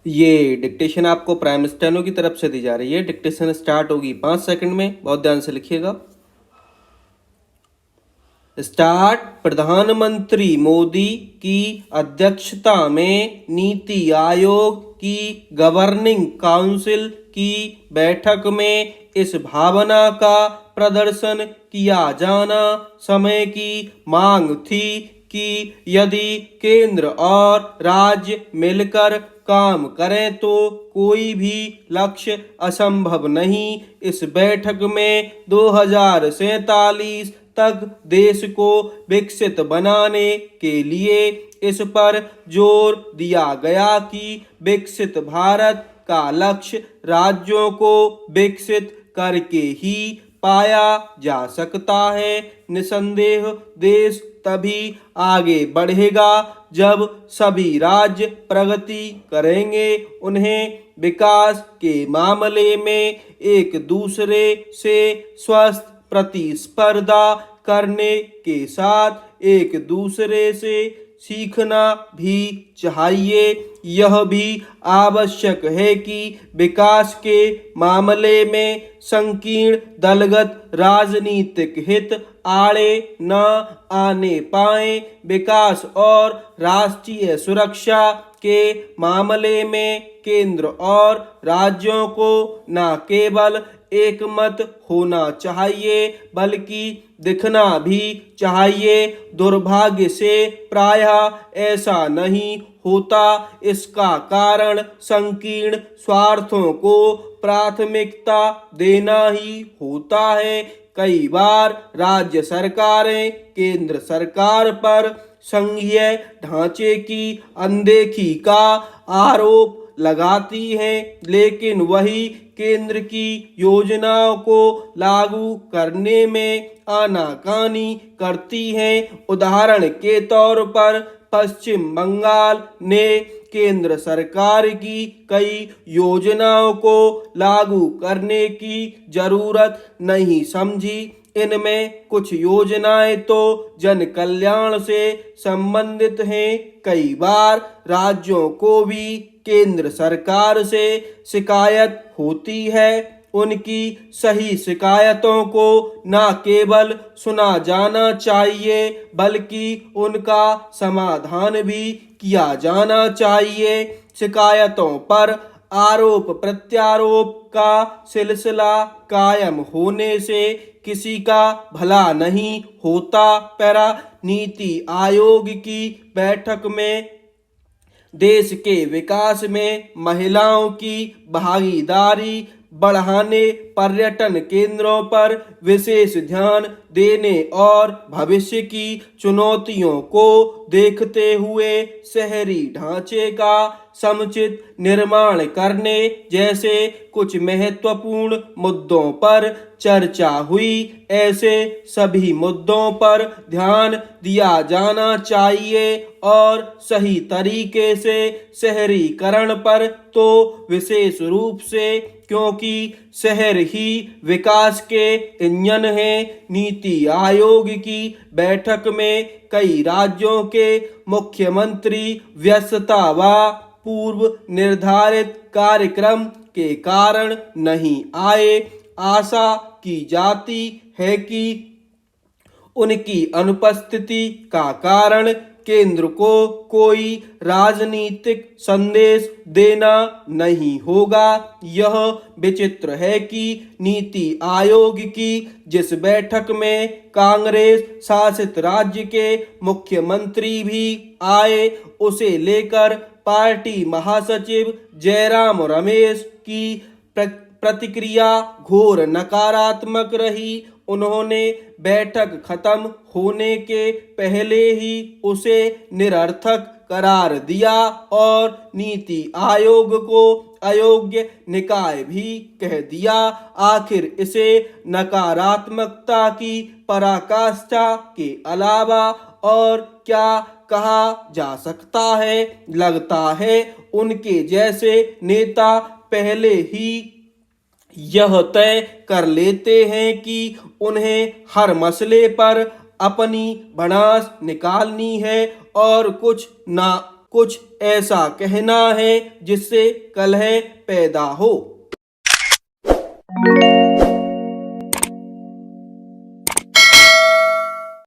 ये डिक्टेशन आपको prime steno की तरफ से दी जा रही है। डिक्टेशन स्टार्ट होगी 5 सेकंड में, बहुत ध्यान से लिखिएगा। स्टार्ट। प्रधानमंत्री मोदी की अध्यक्षता में नीति आयोग की गवर्निंग काउंसिल की बैठक में इस भावना का प्रदर्शन किया जाना समय की मांग थी कि यदि केंद्र और राज्य मिलकर काम करें तो कोई भी लक्ष्य असंभव नहीं। इस बैठक में 2047 तक देश को विकसित बनाने के लिए इस पर जोर दिया गया कि विकसित भारत का लक्ष्य राज्यों को विकसित करके ही पाया जा सकता है। निसंदेह देश तभी आगे बढ़ेगा जब सभी राज्य प्रगति करेंगे। उन्हें विकास के मामले में एक दूसरे से स्वस्थ प्रतिस्पर्धा करने के साथ एक दूसरे से सीखना भी चाहिए। यह भी आवश्यक है कि विकास के मामले में संकीर्ण दलगत राजनीतिक हित आड़े न आने पाए। विकास और राष्ट्रीय सुरक्षा के मामले में केंद्र और राज्यों को न केवल एकमत होना चाहिए बल्कि दिखना भी चाहिए। दुर्भाग्य से प्रायः ऐसा नहीं होता। इसका कारण संकीर्ण स्वार्थों को प्राथमिकता देना ही होता है। कई बार राज्य सरकारें केंद्र सरकार पर संघीय ढांचे की अनदेखी का आरोप लगाती हैं, लेकिन वही केंद्र की योजनाओं को लागू करने में आनाकानी करती हैं। उदाहरण के तौर पर पश्चिम बंगाल ने केंद्र सरकार की कई योजनाओं को लागू करने की जरूरत नहीं समझी। इनमें कुछ योजनाएं तो जन कल्याण से संबंधित हैं। कई बार राज्यों को भी केंद्र सरकार से शिकायत होती है। उनकी सही शिकायतों को न केवल सुना जाना चाहिए बल्कि उनका समाधान भी किया जाना चाहिए। शिकायतों पर आरोप प्रत्यारोप का सिलसिला कायम होने से किसी का भला नहीं होता। पैरा नीति आयोग की बैठक में देश के विकास में महिलाओं की भागीदारी बढ़ाने, पर्यटन केंद्रों पर विशेष ध्यान देने और भविष्य की चुनौतियों को देखते हुए शहरी ढांचे का समुचित निर्माण करने जैसे कुछ महत्वपूर्ण मुद्दों पर चर्चा हुई। ऐसे सभी मुद्दों पर ध्यान दिया जाना चाहिए और सही तरीके से शहरीकरण पर तो विशेष रूप से, क्योंकि शहर ही विकास के इंजन हैं। नीति आयोग की बैठक में कई राज्यों के मुख्यमंत्री व्यस्तता व पूर्व निर्धारित कार्यक्रम के कारण नहीं आए। आशा की जाती है कि उनकी अनुपस्थिति का कारण केंद्र को कोई राजनीतिक संदेश देना नहीं होगा। यह विचित्र है कि नीति आयोग की जिस बैठक में कांग्रेस शासित राज्य के मुख्यमंत्री भी आए, उसे लेकर पार्टी महासचिव जयराम रमेश की प्रतिक्रिया घोर नकारात्मक रही। उन्होंने बैठक खत्म होने के पहले ही उसे निरर्थक करार दिया और नीति आयोग को अयोग्य निकाय भी कह दिया। आखिर इसे नकारात्मकता की पराकाष्ठा के अलावा और क्या कहा जा सकता है। लगता है उनके जैसे नेता पहले ही यह तय कर लेते हैं कि उन्हें हर मसले पर अपनी भड़ास निकालनी है और कुछ ना कुछ ऐसा कहना है जिससे कलह पैदा हो।